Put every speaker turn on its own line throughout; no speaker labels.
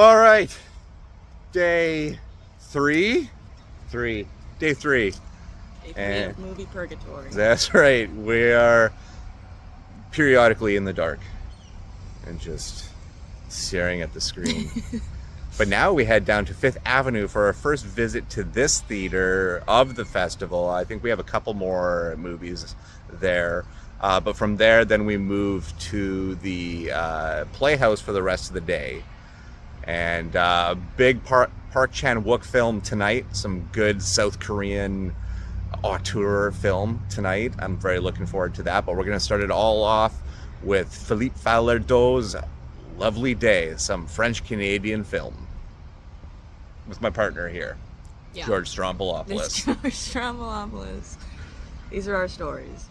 All right, day three. Day three.
And movie purgatory.
That's right. We are periodically in the dark and just staring at the screen. But now we head down to Fifth Avenue for our first visit to this theater of the festival. I think we have a couple more movies there. But from there, then we move to the Playhouse for the rest of the day. And big Park Chan-wook film tonight. Some good South Korean auteur film tonight. I'm very looking forward to that. But we're going to start it all off with Philippe Falardeau's Lovely Day, some French-Canadian film. With my partner here, George Stroumboulopoulos.
George Stroumboulopoulos. These are our stories.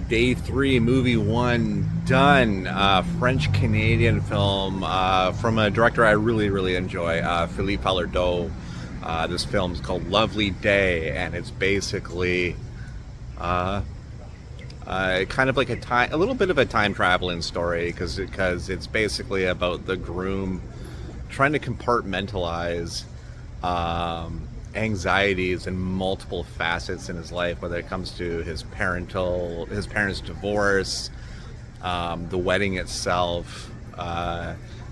Day three, movie one done. French-Canadian film from a director I really enjoy, Philippe Falardeau. This film is called Lovely Day, and it's basically kind of like a little bit of a time traveling story because it's basically about the groom trying to compartmentalize anxieties and multiple facets in his life, whether it comes to his parents' divorce, the wedding itself,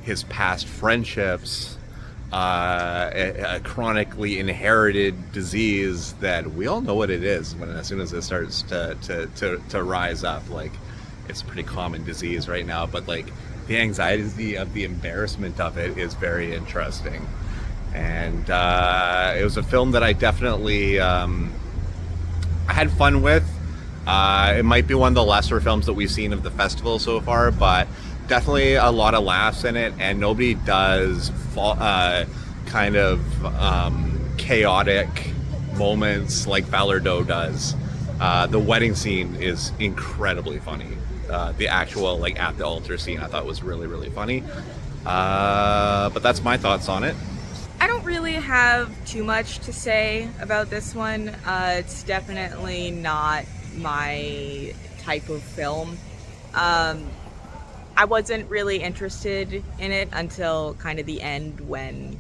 his past friendships, a chronically inherited disease that we all know what it is as soon as it starts to rise up. Like, it's a pretty common disease right now, but like the anxiety of the embarrassment of it is very interesting. And it was a film that I definitely I had fun with. It might be one of the lesser films that we've seen of the festival so far, but definitely a lot of laughs in it, and nobody does kind of chaotic moments like Falardeau does. The wedding scene is incredibly funny. The actual at the altar scene I thought was really funny. But that's my thoughts on it.
I don't really have too much to say about this one. It's definitely not my type of film. I wasn't really interested in it until kind of the end, when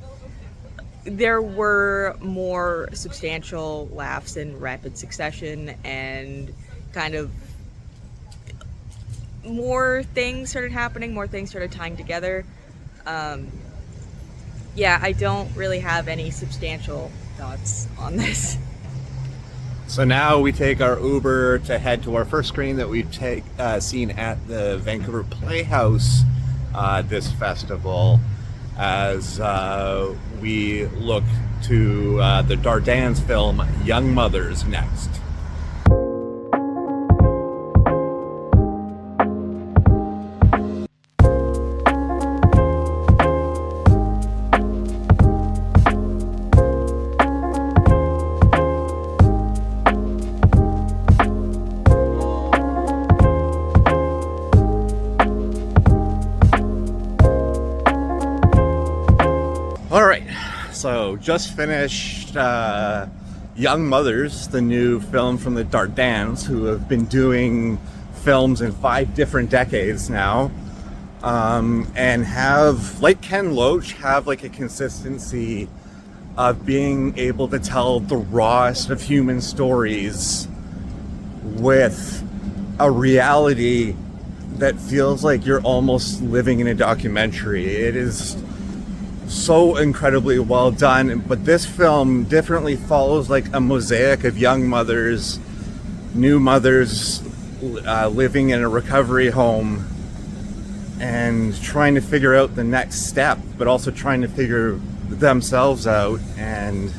there were more substantial laughs in rapid succession and kind of more things started happening, more things started tying together. Yeah, I don't really have any substantial thoughts on this.
So now we take our Uber to head to our first screen that we've seen at the Vancouver Playhouse this festival, as we look to the Dardennes film Young Mothers next. So just finished Young Mothers, the new film from the Dardennes, who have been doing films in 5 different decades now, and have, like Ken Loach, have like a consistency of being able to tell the rawest of human stories with a reality that feels like you're almost living in a documentary. It is so incredibly well done, but this film definitely follows like a mosaic of young mothers, new mothers living in a recovery home and trying to figure out the next step, but also trying to figure themselves out. And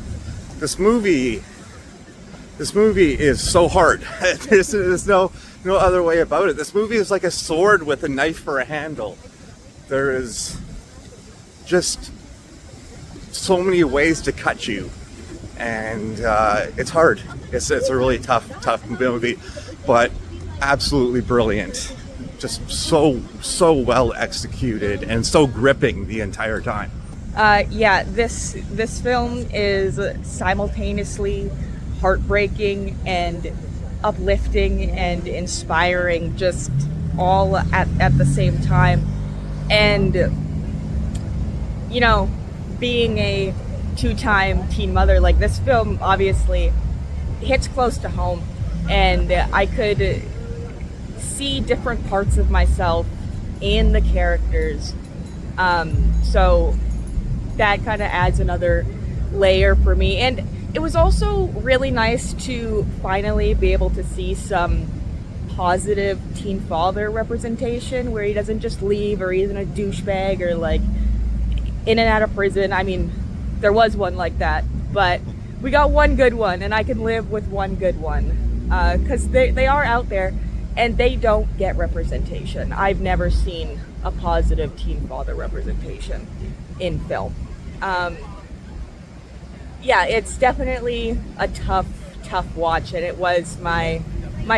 this movie is so hard. There's no other way about it. This movie is like a sword with a knife for a handle. There is just so many ways to cut you, and it's hard. It's a really tough movie, but absolutely brilliant. Just so well executed and so gripping the entire time.
Yeah, this film is simultaneously heartbreaking and uplifting and inspiring, just all at the same time. And you know, being a two-time teen mother, like, this film obviously hits close to home, and I could see different parts of myself in the characters. So that kind of adds another layer for me. And it was also really nice to finally be able to see some positive teen father representation, where he doesn't just leave, or he isn't a douchebag, or like in and out of prison. I mean, there was one like that, but we got one good one, and I can live with one good one, because they are out there and they don't get representation. I've never seen a positive teen father representation in film. Yeah, it's definitely a tough watch, and it was my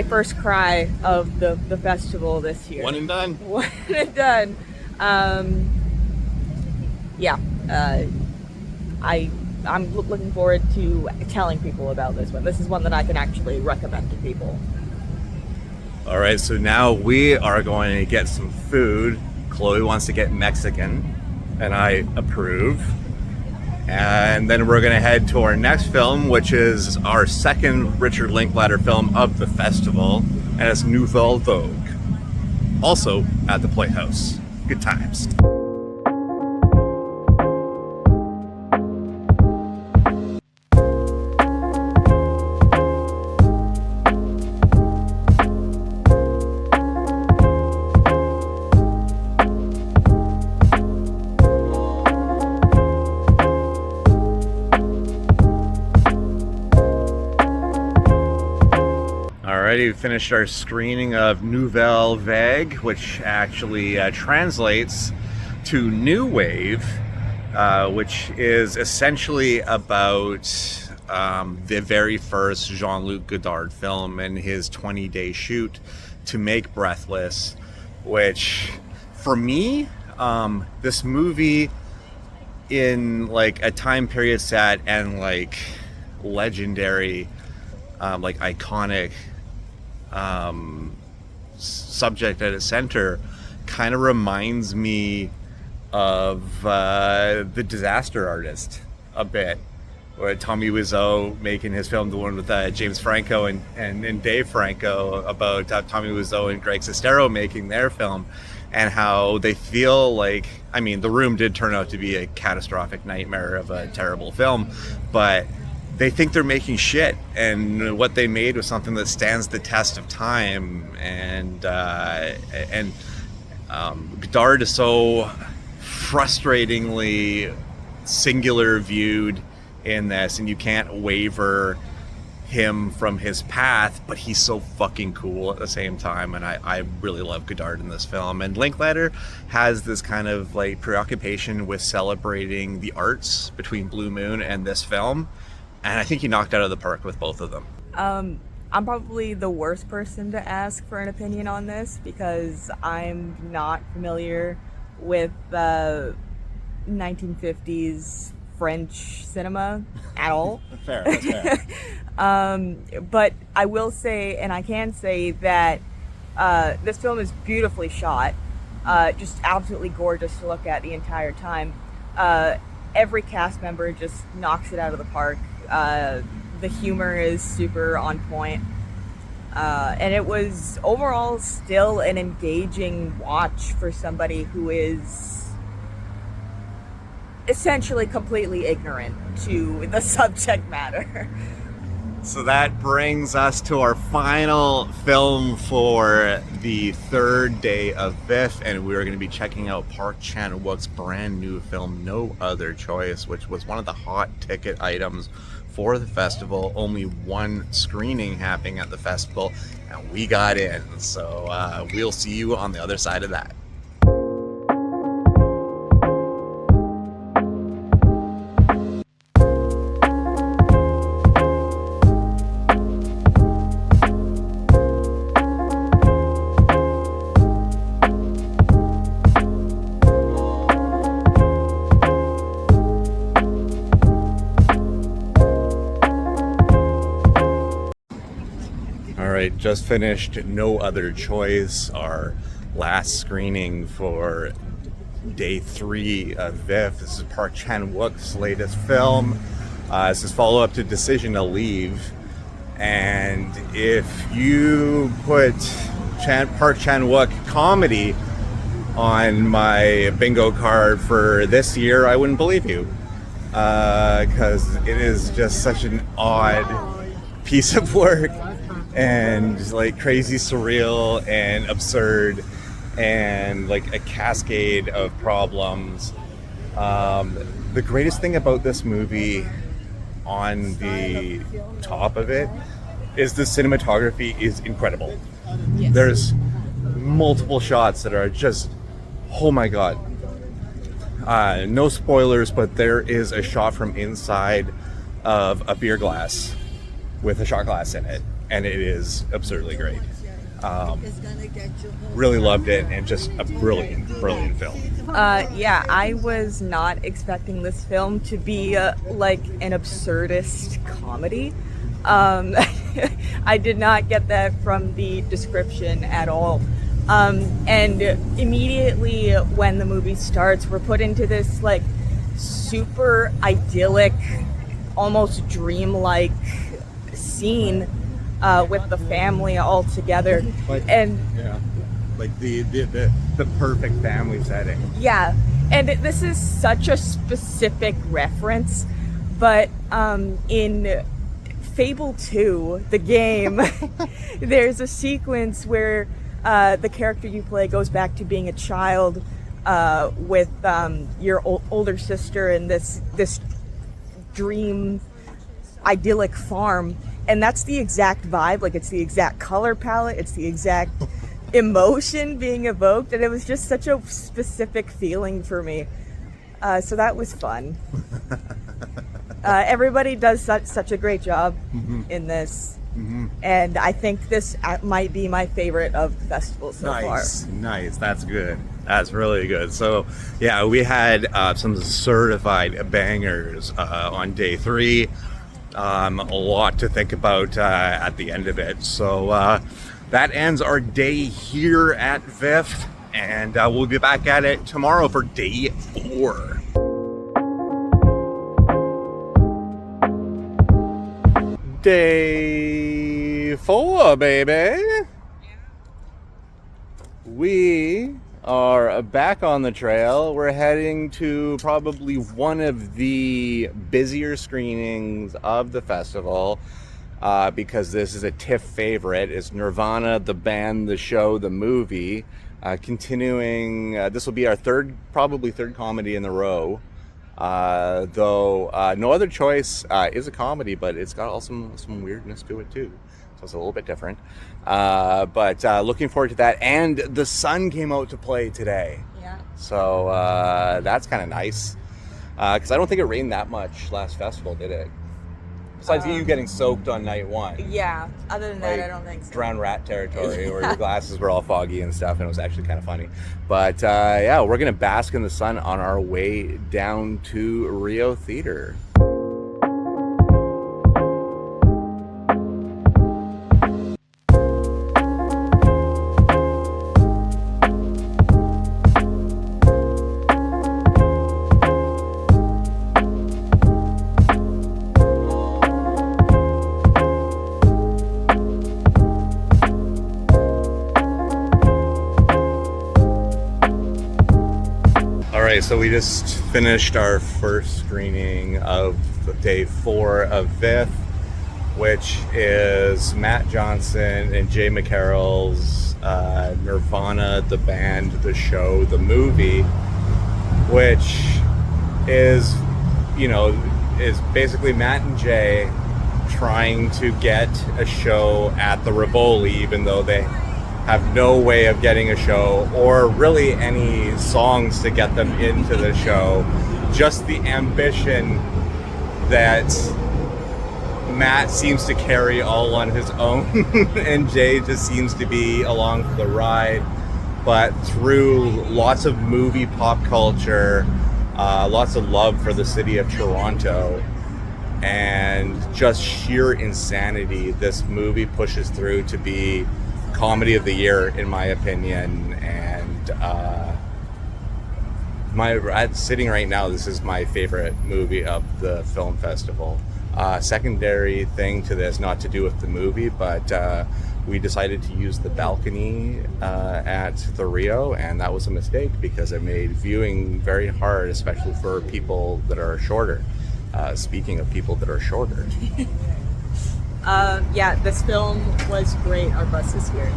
first cry of the festival this year.
One and done.
One and done. Yeah, I'm looking forward to telling people about this one. This is one that I can actually recommend to people.
All right, so now we are going to get some food. Chloe wants to get Mexican, and I approve. And then we're going to head to our next film, which is our second Richard Linklater film of the festival, and it's Nouvelle Vague, also at the Playhouse. Good times. We finished our screening of Nouvelle Vague, which actually translates to New Wave, which is essentially about the very first Jean-Luc Godard film and his 20-day shoot to make Breathless, which for me, this movie in like a time period set and like legendary, like iconic subject at its center kind of reminds me of The Disaster Artist a bit, where Tommy Wiseau making his film, the one with James Franco and Dave Franco, about Tommy Wiseau and Greg Sestero making their film, and how they feel like, I mean, The Room did turn out to be a catastrophic nightmare of a terrible film, but they think they're making shit, and what they made was something that stands the test of time. And Godard is so frustratingly singular viewed in this, and you can't waver him from his path, but he's so fucking cool at the same time. And I really love Godard in this film. And Linklater has this kind of like preoccupation with celebrating the arts between Blue Moon and this film. And I think he knocked out of the park with both of them.
I'm probably the worst person to ask for an opinion on this, because I'm not familiar with 1950s French cinema at all.
Fair, that's fair.
But I will say, and I can say, that this film is beautifully shot, just absolutely gorgeous to look at the entire time. Every cast member just knocks it out of the park. The humor is super on point. And it was overall still an engaging watch for somebody who is essentially completely ignorant to the subject matter.
So that brings us to our final film for the third day of VIFF, and we're going to be checking out Park Chan-wook's brand new film, No Other Choice, which was one of the hot ticket items for the festival. Only one screening happening at the festival, and we got in. So we'll see you on the other side of that. right, just finished No Other Choice, our last screening for day 3 of VIFF. This is Park Chan-wook's latest film. This is follow-up to Decision to Leave. And if you put Park Chan-wook comedy on my bingo card for this year, I wouldn't believe you. Because it is just such an odd piece of work, and like crazy surreal and absurd, and like a cascade of problems. The greatest thing about this movie, on the top of it, is the cinematography is incredible.
Yes.
There's multiple shots that are just, oh my god. No spoilers, but there is a shot from inside of a beer glass with a shot glass in it, and it is absurdly great. Really loved it, and just a brilliant film.
Yeah, I was not expecting this film to be like an absurdist comedy. I did not get that from the description at all. And immediately when the movie starts, we're put into this like super idyllic, almost dreamlike scene with the family all together.
Like,
and
yeah, like the perfect family setting.
yeah, and this is such a specific reference, but in Fable 2, the game, there's a sequence where the character you play goes back to being a child with your older sister in this dream idyllic farm, and that's the exact vibe. Like, it's the exact color palette, it's the exact emotion being evoked, and it was just such a specific feeling for me. So that was fun. Everybody does such a great job in this. Mm-hmm. And I think this might be my favorite of the festival so far.
Nice. That's good. That's really good. So, yeah, we had some certified bangers on day 3. A lot to think about at the end of it. So that ends our day here at VIFF, and we'll be back at it tomorrow for day 4. Day 4, baby. We are back on the trail. We're heading to probably one of the busier screenings of the festival, because this is a TIFF favorite. It's Nirvana, the band, the show, the movie. Continuing, this will be our probably third comedy in a row. Though No Other Choice is a comedy, but it's got also some weirdness to it too, so it's a little bit different. But looking forward to that. And the sun came out to play today, so that's kind of nice, because I don't think it rained that much last festival, did it? Besides you getting soaked on night 1.
Yeah, other than that, I don't think so.
Drowned rat territory, where your glasses were all foggy and stuff, and it was actually kind of funny. But yeah, we're going to bask in the sun on our way down to Rio Theater. So we just finished our first screening of day 4 of VIFF, which is Matt Johnson and Jay McCarroll's Nirvana, the band, the show, the movie, which is, is basically Matt and Jay trying to get a show at the Rivoli, even though they have no way of getting a show or really any songs to get them into the show. Just the ambition that Matt seems to carry all on his own and Jay just seems to be along for the ride. But through lots of movie pop culture, lots of love for the city of Toronto, and and just sheer insanity, this movie pushes through to be comedy of the year, in my opinion. And sitting right now, this is my favorite movie of the film festival. Secondary thing to this, not to do with the movie, but we decided to use the balcony at the Rio, and that was a mistake because it made viewing very hard, especially for people that are shorter. Speaking of people that are shorter.
Yeah, this film was great. Our bus is here.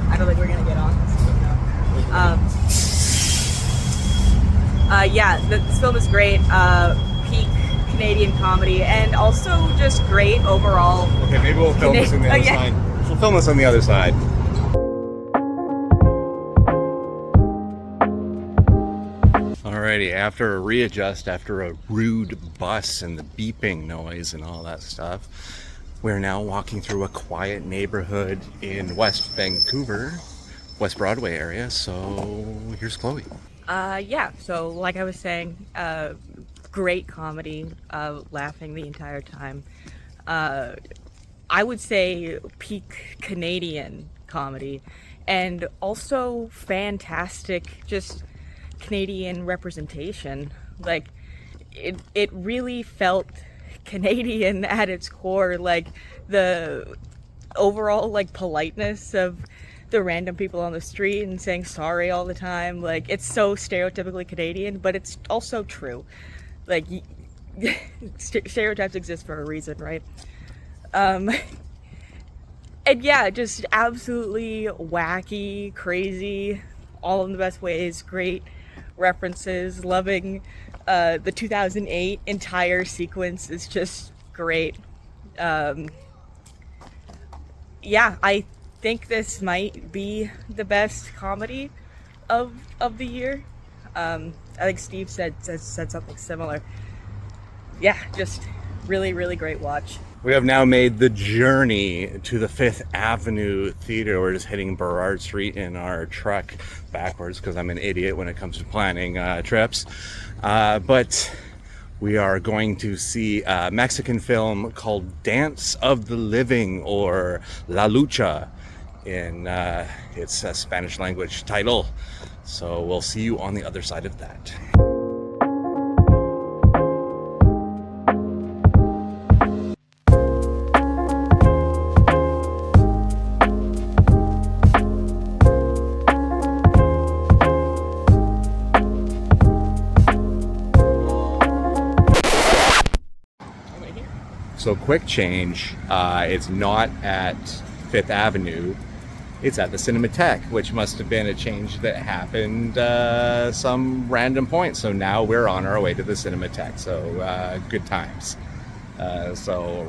I don't think we're gonna get on this. Yeah, this film is great. Peak Canadian comedy, and also just great overall.
Okay, maybe we'll film this on the other side. We'll film this on the other side. Alrighty, after a readjust, after a rude bus and the beeping noise and all that stuff, we're now walking through a quiet neighborhood in West Vancouver, West Broadway area. So here's Chloe.
Yeah, so like I was saying, great comedy, laughing the entire time. I would say peak Canadian comedy, and also fantastic just Canadian representation. Like it really felt Canadian at its core, like the overall like politeness of the random people on the street and saying sorry all the time. Like, it's so stereotypically Canadian, but it's also true. Like, stereotypes exist for a reason, right? And yeah, just absolutely wacky, crazy, all in the best ways. Great references. Loving the 2008 entire sequence is just great. Yeah, I think this might be the best comedy of the year. I think Steve said something similar. Yeah, just really, really great watch.
We have now made the journey to the Fifth Avenue Theater. We're just hitting Burrard Street in our truck backwards because I'm an idiot when it comes to planning trips. But we are going to see a Mexican film called Dance of the Living, or La Lucha in its Spanish language title. So we'll see you on the other side of that. So quick change, it's not at Fifth Avenue, it's at the Cinematheque, which must have been a change that happened some random point. So now we're on our way to the Cinematheque, so good times. So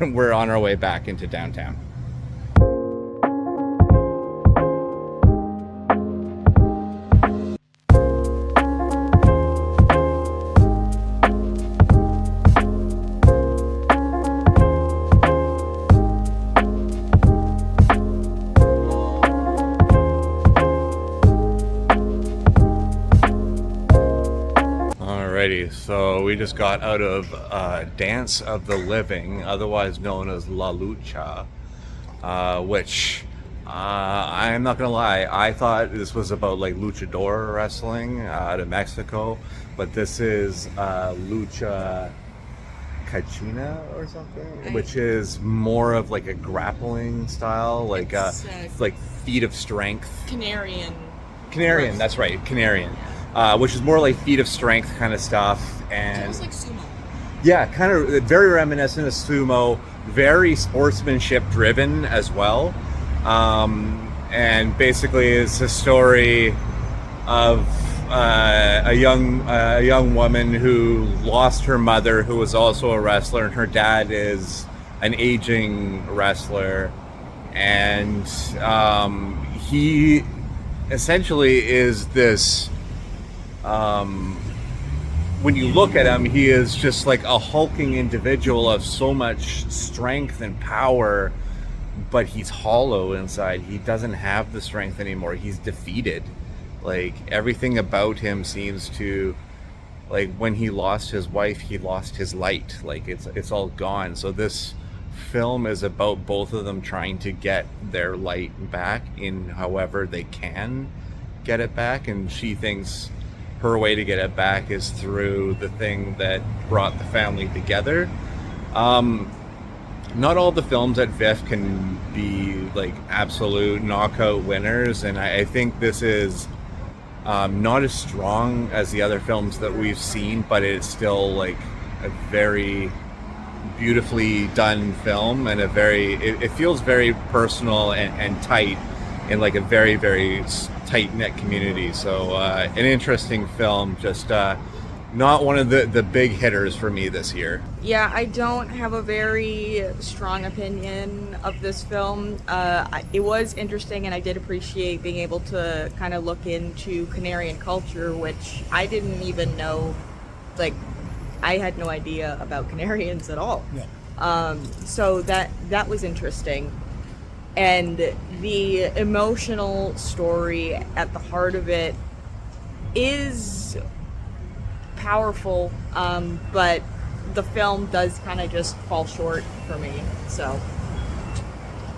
we're on our way back into downtown. So we just got out of Dance of the Living, otherwise known as La Lucha, which I'm not gonna lie, I thought this was about like luchador wrestling out of Mexico, but this is lucha cachina or something, which is more of like a grappling style, like like feat of strength. Canarian, that's right, Canarian. Which is more like feat of strength kind of stuff, and
it's like sumo.
Yeah, kind of very reminiscent of sumo, very sportsmanship driven as well, and basically it's a story of a young woman who lost her mother, who was also a wrestler, and her dad is an aging wrestler, and he essentially is this. When you look at him, he is just like a hulking individual of so much strength and power, but he's hollow inside. He doesn't have the strength anymore. He's defeated. Like, everything about him seems to like when he lost his wife, he lost his light. Like it's all gone. So this film is about both of them trying to get their light back in however they can get it back, and she thinks her way to get it back is through the thing that brought the family together. Not all the films at VIFF can be like absolute knockout winners, and I think this is not as strong as the other films that we've seen, but it's still like a very beautifully done film, and it feels very personal and tight in like a very, very tight-knit community. So an interesting film, just not one of the big hitters for me this year.
Yeah, I don't have a very strong opinion of this film. It was interesting, and I did appreciate being able to kind of look into Canarian culture, which I didn't even know. Like, I had no idea about Canarians at all. Yeah. So that was interesting. And the emotional story at the heart of it is powerful, but the film does kind of just fall short for me. So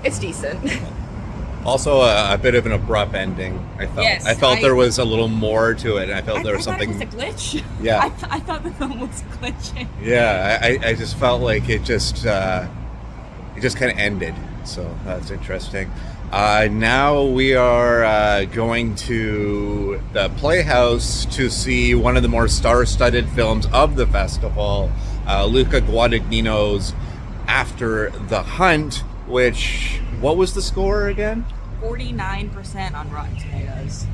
it's decent.
Also, a bit of an abrupt ending. I felt.
Yes,
I felt there was a little more to it. I felt there was something.
I thought it was a glitch.
Yeah.
I thought the film was glitching.
Yeah, I just felt like it just kind of ended. So that's interesting. Now we are going to the Playhouse to see one of the more star-studded films of the festival, Luca Guadagnino's After the Hunt, which, what was the score again?
49% on Rotten Tomatoes.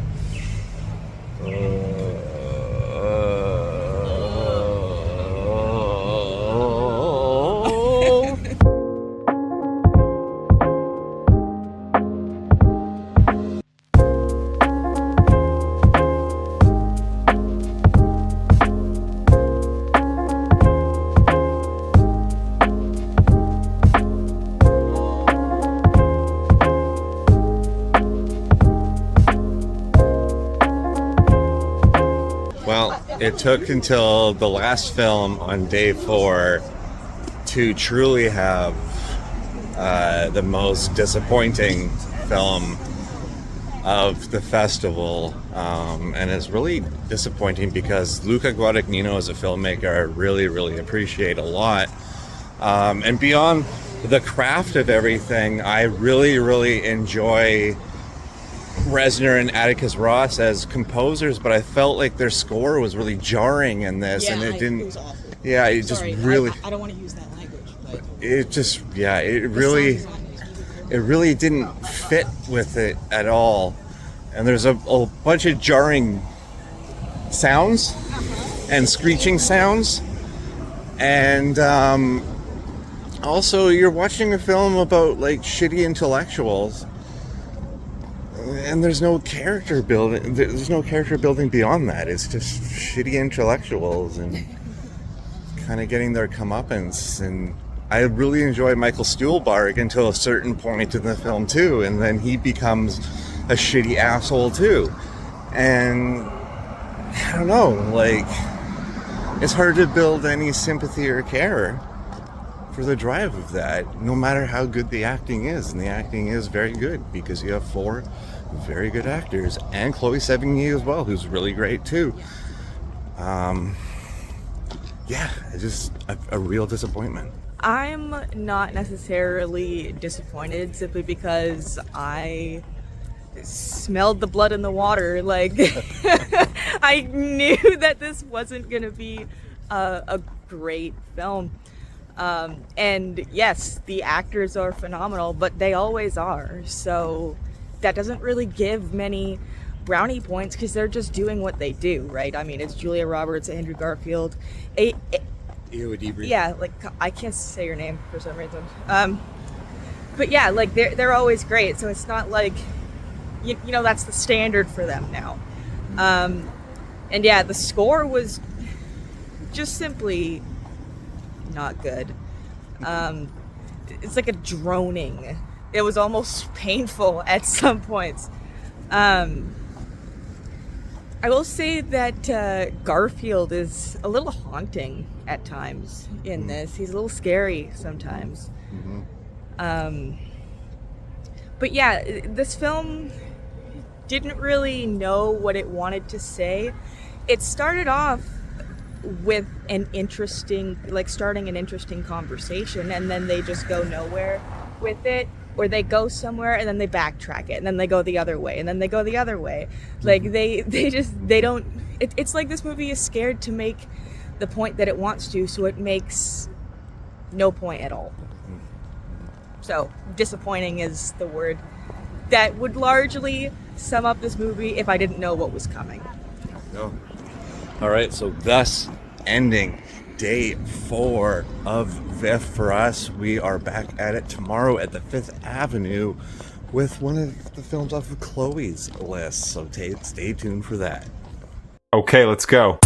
It took until the last film on day 4 to truly have the most disappointing film of the festival, and it's really disappointing because Luca Guadagnino is a filmmaker I really, really appreciate a lot, and beyond the craft of everything, I really, really enjoy Reznor and Atticus Ross as composers, but I felt like their score was really jarring in this, and it didn't. It was awful. Yeah, it just really.
I don't want to use that language, but
it just, yeah, it really didn't fit with it at all, and there's a bunch of jarring sounds and screeching sounds, and also you're watching a film about like shitty intellectuals. And there's no character building. There's no character building beyond that. It's just shitty intellectuals and kind of getting their comeuppance. And I really enjoy Michael Stuhlbarg until a certain point in the film too, and then he becomes a shitty asshole too. And I don't know, like, it's hard to build any sympathy or care for the drive of that, no matter how good the acting is. And the acting is very good because you have 4 very good actors, and Chloe Sevigny as well, who's really great too. Yeah, it's just a real disappointment.
I'm not necessarily disappointed simply because I smelled the blood in the water. Like, I knew that this wasn't going to be a great film. And yes, the actors are phenomenal, but they always are. So that doesn't really give many brownie points because they're just doing what they do, right? I mean, it's Julia Roberts, Andrew Garfield. Yeah, like, I can't say your name for some reason. But yeah, like, they're always great. So it's not like, you know, that's the standard for them now. And yeah, the score was just simply not good. It's like a droning. It was almost painful at some points. I will say that Garfield is a little haunting at times in this. He's a little scary sometimes. But yeah, this film didn't really know what it wanted to say. It started off with starting an interesting conversation, and then they just go nowhere with it, or they go somewhere and then they backtrack it, and then they go the other way, and then they go the other way. Like they don't. It's like this movie is scared to make the point that it wants to, so it makes no point at all. So disappointing is the word that would largely sum up this movie if I didn't know what was coming.
No. All right, so thus ending day 4 of VIFF for us. We are back at it tomorrow at the 5th Avenue with one of the films off of Chloe's list, so stay tuned for that.
Okay, let's go.